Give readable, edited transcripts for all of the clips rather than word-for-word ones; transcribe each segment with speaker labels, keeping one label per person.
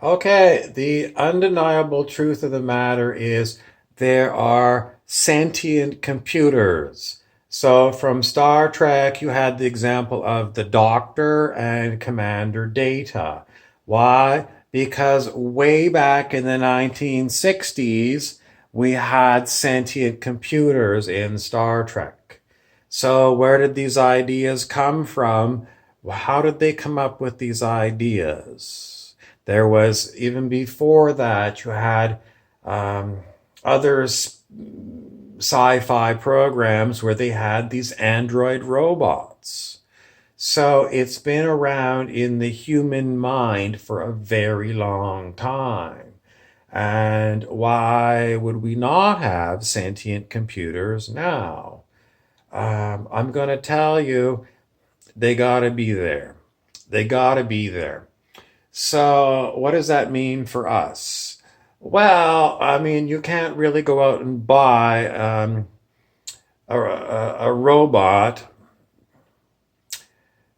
Speaker 1: Okay, the undeniable truth of the matter is there are sentient computers. So from Star Trek, you had the example of the Doctor and Commander Data. Why? Because way back in the 1960s, we had sentient computers in Star Trek. So where did these ideas come from? How did they come up with these ideas? There was, even before that, you had um, other sci-fi programs where they had these android robots. So it's been around in the human mind for a very long time. And why would we not have sentient computers now? I'm going to tell you, they got to be there. They got to be there. So, what does that mean for us? Well, I mean, you can't really go out and buy a robot.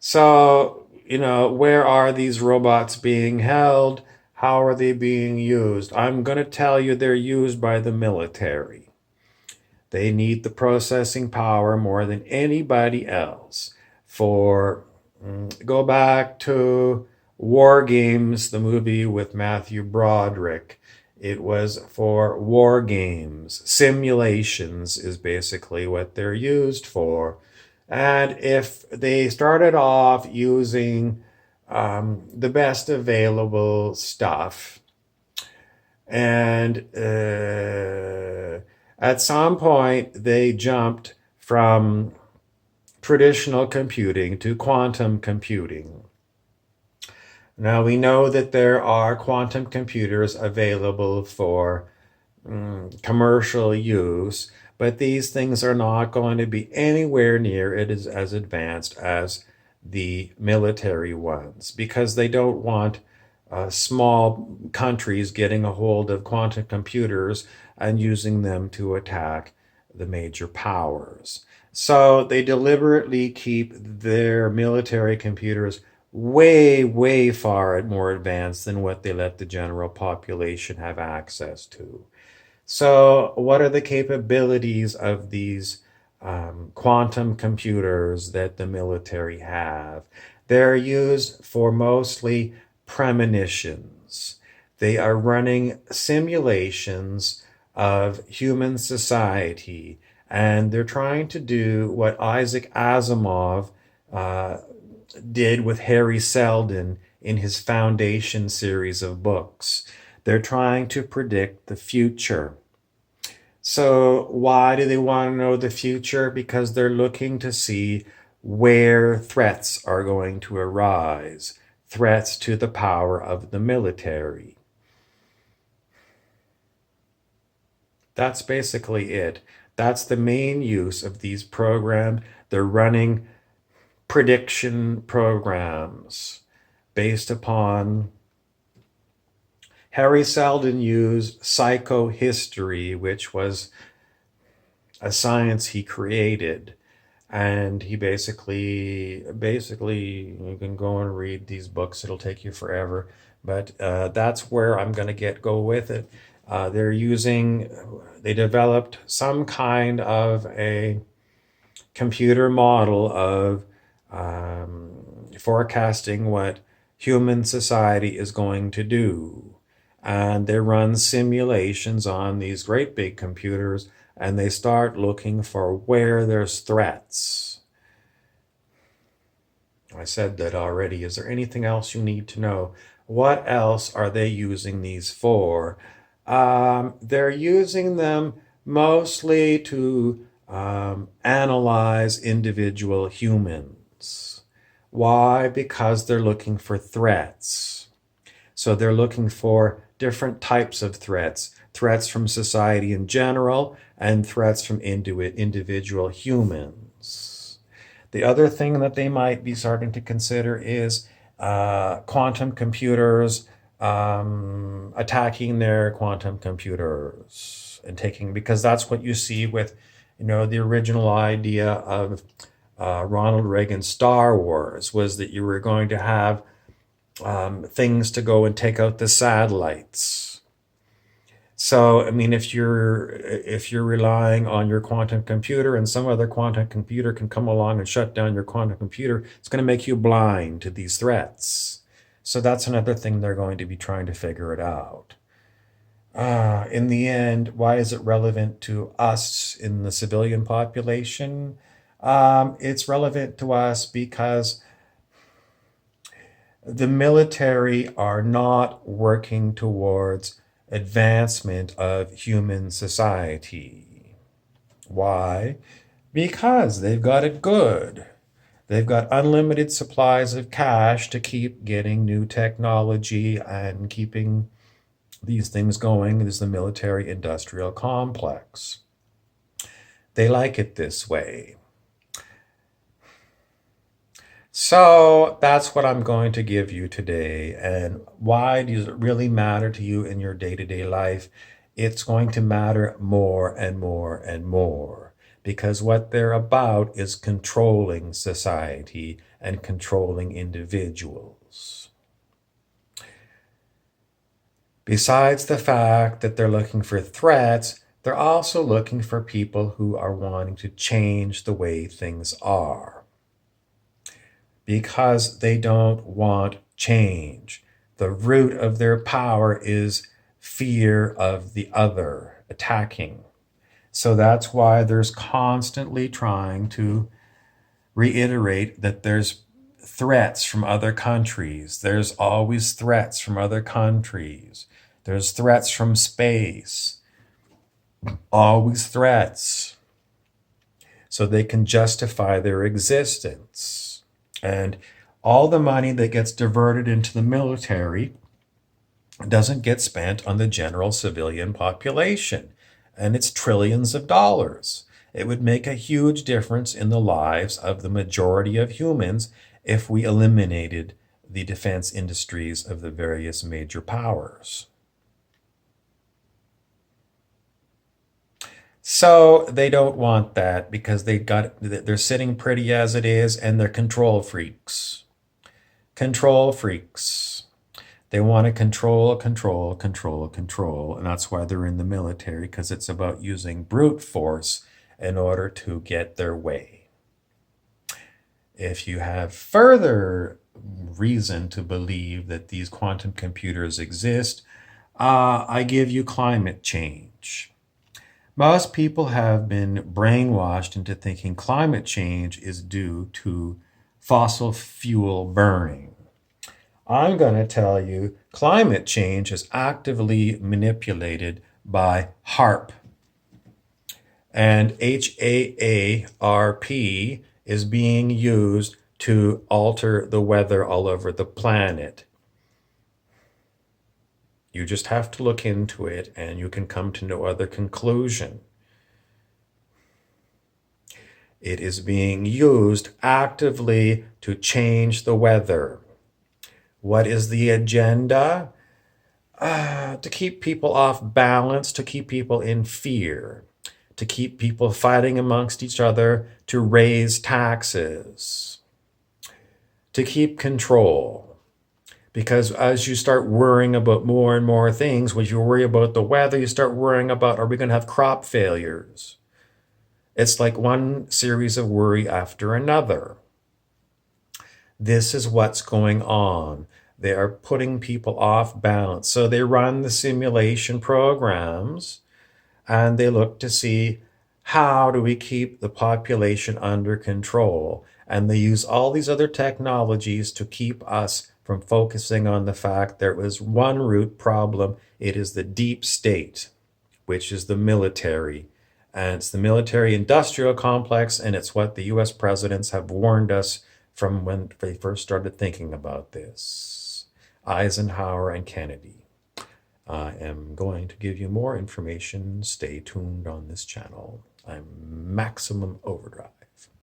Speaker 1: So, where are these robots being held? How are they being used? I'm going to tell you they're used by the military. They need the processing power more than anybody else. For Go back to War Games, the movie with Matthew Broderick. It was for war games. Simulations is basically what they're used for. And if they started off using the best available stuff, and at some point they jumped from traditional computing to quantum computing. Now we know that there are quantum computers available for commercial use, but these things are not going to be anywhere near it as advanced as the military ones because they don't want small countries getting a hold of quantum computers and using them to attack the major powers. So they deliberately keep their military computers way, way far more advanced than what they let the general population have access to. So, what are the capabilities of these quantum computers that the military have? They're used for mostly premonitions. They are running simulations of human society, and they're trying to do what Isaac Asimov uh, did with Harry Seldon in his Foundation series of books. They're trying to predict the future. So, why do they want to know the future? Because they're looking to see where threats are going to arise, threats to the power of the military. That's basically it. That's the main use of these programs. They're running prediction programs based upon Harry Seldon used psychohistory, which was a science he created. And he basically, you can go and read these books. It'll take you forever. But that's where I'm going to go with it. They developed some kind of a computer model of forecasting what human society is going to do. And they run simulations on these great big computers and they start looking for where there's threats. I said that already. Is there anything else you need to know? What else are they using these for? They're using them mostly to analyze individual humans. Why? Because they're looking for threats. So they're looking for different types of threats, threats from society in general and threats from individual humans. The other thing that they might be starting to consider is quantum computers attacking their quantum computers and taking, because that's what you see with, the original idea of Ronald Reagan's Star Wars was that you were going to have things to go and take out the satellites. So, I mean, if you're relying on your quantum computer and some other quantum computer can come along and shut down your quantum computer, it's going to make you blind to these threats. So that's another thing they're going to be trying to figure it out. In the end, why is it relevant to us in the civilian population? It's relevant to us because the military are not working towards advancement of human society. Why? Because they've got it good. They've got unlimited supplies of cash to keep getting new technology and keeping these things going. Is the military industrial complex. They like it this way. So that's what I'm going to give you today. And why does it really matter to you in your day to day life? It's going to matter more and more and more because what they're about is controlling society and controlling individuals. Besides the fact that they're looking for threats, they're also looking for people who are wanting to change the way things are because they don't want change. The root of their power is fear of the other attacking. So that's why there's constantly trying to reiterate that there's threats from other countries. There's always threats from other countries. There's threats from space. Always threats. So they can justify their existence. And all the money that gets diverted into the military doesn't get spent on the general civilian population. And it's trillions of dollars. It would make a huge difference in the lives of the majority of humans if we eliminated the defense industries of the various major powers. So they don't want that because they're sitting pretty as it is and they're control freaks. Control freaks. They want to control, control, control, control. And that's why they're in the military, because it's about using brute force in order to get their way. If you have further reason to believe that these quantum computers exist, I give you climate change. Most people have been brainwashed into thinking climate change is due to fossil fuel burning. I'm going to tell you climate change is actively manipulated by HARP. And HAARP is being used to alter the weather all over the planet. You just have to look into it and you can come to no other conclusion. It is being used actively to change the weather. What is the agenda? To keep people off balance, to keep people in fear, to keep people fighting amongst each other, to raise taxes, to keep control. Because as you start worrying about more and more things, when you worry about the weather, you start worrying about, are we going to have crop failures? It's like one series of worry after another. This is what's going on. They are putting people off balance. So they run the simulation programs and they look to see how do we keep the population under control. And they use all these other technologies to keep us from focusing on the fact there is one root problem. It is the deep state, which is the military. And it's the military industrial complex, and it's what the US presidents have warned us from when they first started thinking about this. Eisenhower and Kennedy. I am going to give you more information. Stay tuned on this channel. I'm Maximum Overdrive.